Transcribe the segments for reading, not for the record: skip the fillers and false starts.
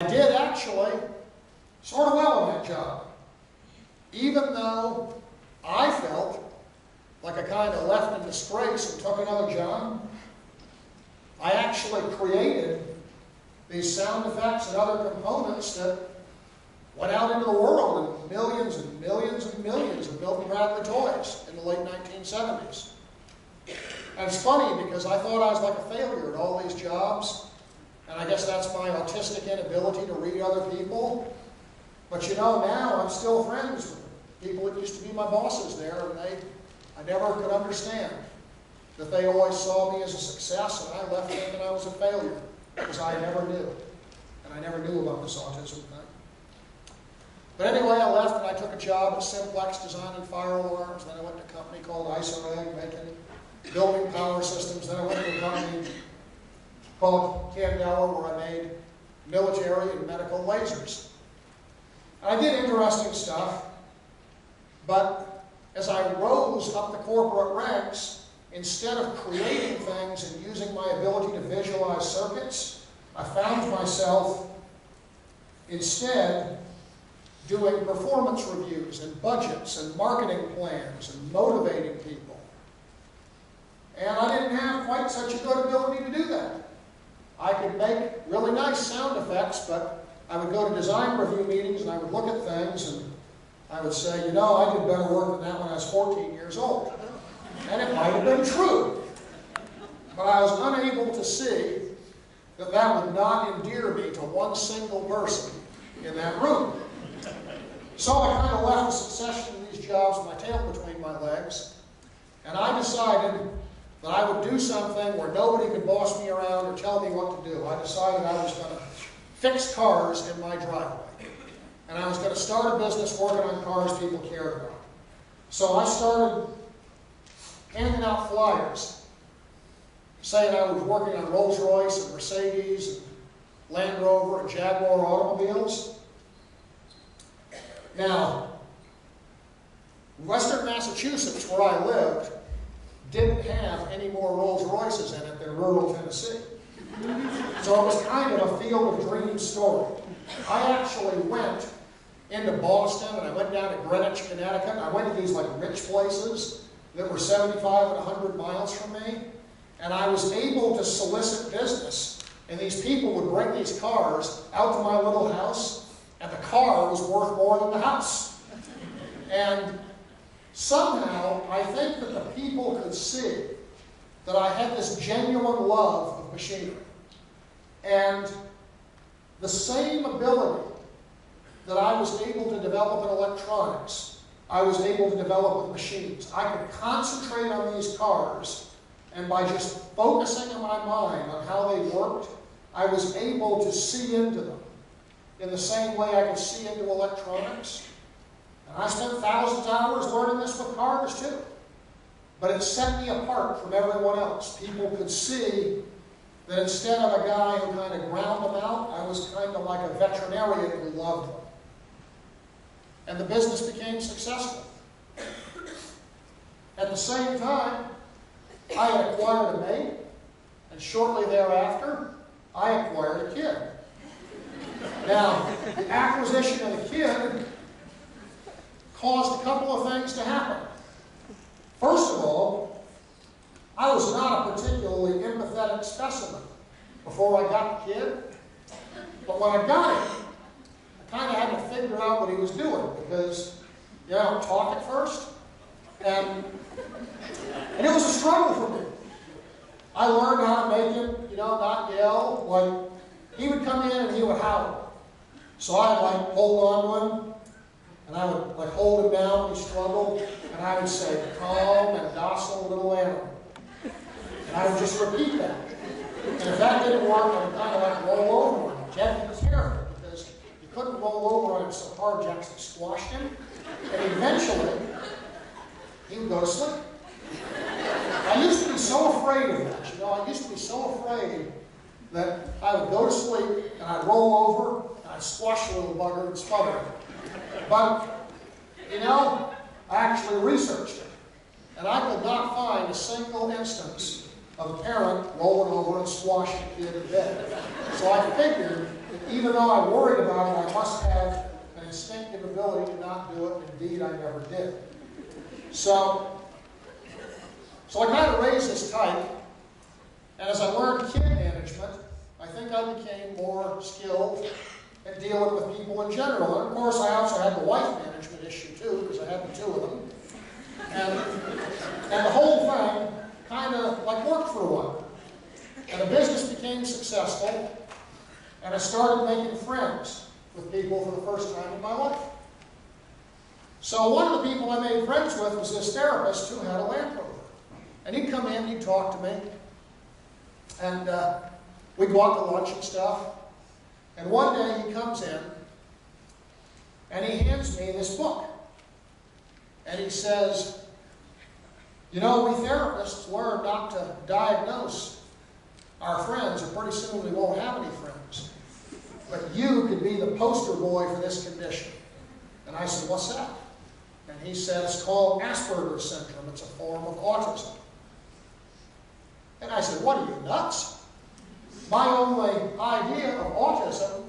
I did actually sort of well on that job, even though I felt like I kind of left in disgrace and took another job. I actually created these sound effects and other components that went out into the world in millions and millions and millions of Milton Bradley toys in the late 1970s. And it's funny because I thought I was like a failure at all these jobs, and I guess that's my autistic inability to read other people. But you know, now I'm still friends with people that used to be my bosses there, and I never could understand that they always saw me as a success, and I left thinking I was a failure because I never knew. And I never knew about this autism thing. But anyway, I left and I took a job at Simplex designing fire alarms. Then I went to a company called ISOREG making building power systems. Then I went to a company called Candela where I made military and medical lasers. And I did interesting stuff, but as I rose up the corporate ranks, instead of creating things and using my ability to visualize circuits, I found myself instead doing performance reviews and budgets and marketing plans and motivating people. And I didn't have quite such a good ability to do that. I could make really nice sound effects, but I would go to design review meetings and I would look at things and I would say, you know, I did better work than that when I was 14 years old. And it might have been true. But I was unable to see that that would not endear me to one single person in that room. So I kind of left a succession of these jobs with my tail between my legs, and I decided that I would do something where nobody could boss me around or tell me what to do. I decided I was going to fix cars in my driveway. And I was going to start a business working on cars people cared about. So I started handing out flyers saying I was working on Rolls-Royce and Mercedes and Land Rover and Jaguar automobiles. Now, Western Massachusetts, where I lived, didn't have any more Rolls-Royces in it than rural Tennessee. So it was kind of a field of dreams story. I actually went into Boston and I went down to Greenwich, Connecticut. I went to these like rich places that were 75 and 100 miles from me. And I was able to solicit business. And these people would bring these cars out to my little house, and the car was worth more than the house. And somehow, I think that the people could see that I had this genuine love of machinery. And the same ability that I was able to develop in electronics, I was able to develop with machines. I could concentrate on these cars, and by just focusing in my mind on how they worked, I was able to see into them in the same way I could see into electronics. And I spent thousands of hours learning this with cars too. But it set me apart from everyone else. People could see that instead of a guy who kind of ground them out, I was kind of like a veterinarian who loved them. And the business became successful. At the same time, I had acquired a mate, and shortly thereafter, I acquired a kid. Now, the acquisition of the kid caused a couple of things to happen. First of all, I was not a particularly empathetic specimen before I got the kid. But when I got him, I kind of had to figure out what he was doing because, you know, talk at first. And it was a struggle for me. I learned how to make him, you know, not yell. Like, he would come in and he would howl. So I would, like, hold on to him, and I would, like, hold him down when he struggled, and I would say, calm and docile little animal. And I would just repeat that. And if that didn't work, I would kind of, like, roll over on him. Jeff was careful, because you couldn't roll over on him so hard, Jackson squashed him. And eventually, he would go to sleep. I used to be so afraid of that, you know. I used to be so afraid that I would go to sleep, and I'd roll over, and I'd squash the little bugger and smother him. But, you know, I actually researched it, and I could not find a single instance of a parent rolling over and squashing a kid in bed. So I figured it even though I worried about it, I must have an instinctive ability to not do it. Indeed, I never did. So I kind of raised this type, and as I learned kid management, I think I became more skilled at dealing with people in general. And of course, I also had the wife management issue too, because I had the two of them. And the whole thing kind of like worked for a while. And the business became successful, and I started making friends with people for the first time in my life. So one of the people I made friends with was this therapist who had a Land Rover. And he'd come in, he'd talk to me, and we'd go out to lunch and stuff. And one day he comes in, and he hands me this book. And he says, you know, we therapists learn not to diagnose our friends, or pretty soon we won't have any friends. But you could be the poster boy for this condition. And I said, what's that? And he said, it's called Asperger's syndrome. It's a form of autism. And I said, what are you, nuts? My only idea of autism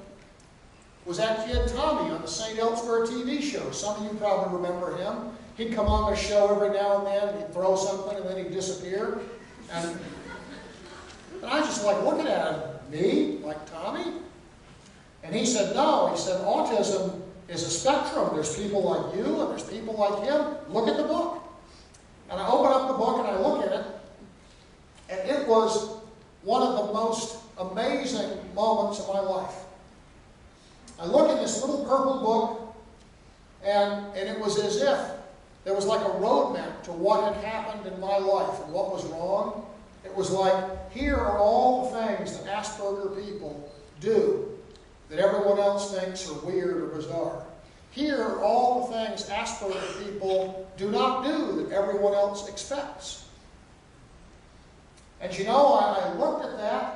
was that kid Tommy on the St. Elsewhere TV show. Some of you probably remember him. He'd come on the show every now and then, he'd throw something, and then he'd disappear. And I was just like looking at him, me, like Tommy? And he said, no. He said, autism is a spectrum. There's people like you, and there's people like him. Look at the book. And I open up the book, and I look at it, and it was one of the most amazing moments of my life. I look at this little purple book, and it was as if there was like a roadmap to what had happened in my life and what was wrong. It was like, here are all the things that Asperger people do that everyone else thinks are weird or bizarre. Here are all the things Asperger people do not do that everyone else expects. And you know, I looked at that,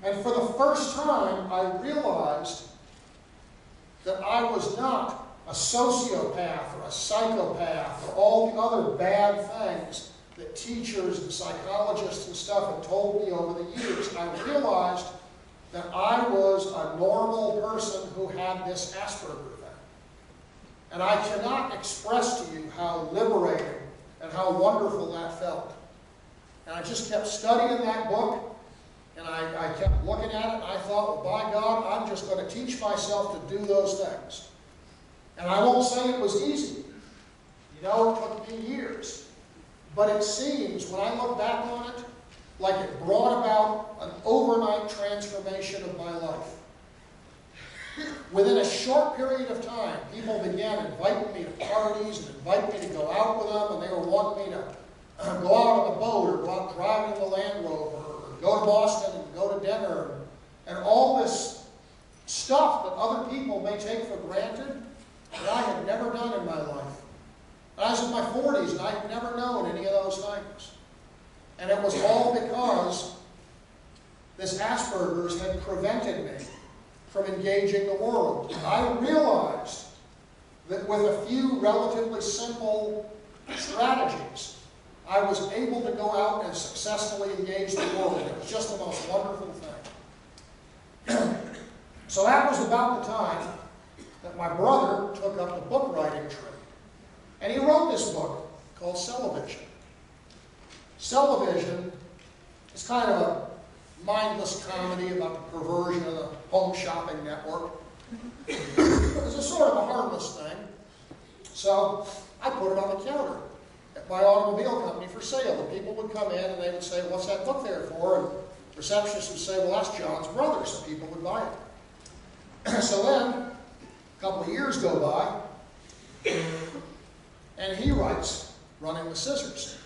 and for the first time, I realized that I was not a sociopath or a psychopath or all the other bad things that teachers and psychologists and stuff had told me over the years. I realized that I was a normal person who had this Asperger thing. And I cannot express to you how liberating and how wonderful that felt. And I just kept studying that book, and I kept looking at it, and I thought, well, by God, I'm just going to teach myself to do those things. And I won't say it was easy. You know, it took me years. But it seems, when I look back on it, like it brought about an overnight transformation of my life. Within a short period of time, people began inviting me to parties and inviting me to go out with them, and they were wanting me to go out on the boat or go out driving in the Land Rover or go to Boston and go to dinner and all this stuff that other people may take for granted that I had never done in my life. And I was in my 40s and I had never known any of those things. And it was all because this Asperger's had prevented me from engaging the world. I realized that with a few relatively simple strategies, I was able to go out and successfully engage the world. It was just the most wonderful thing. So that was about the time that my brother took up the book writing trade. And he wrote this book called Cellovision. Cellovision is kind of a mindless comedy about the perversion of the home shopping network. It's a sort of a harmless thing. So I put it on the counter at my automobile company for sale. And people would come in and they would say, what's that book there for? And the receptionist would say, well, that's John's brother. So people would buy it. So then, a couple of years go by, and he writes Running with Scissors.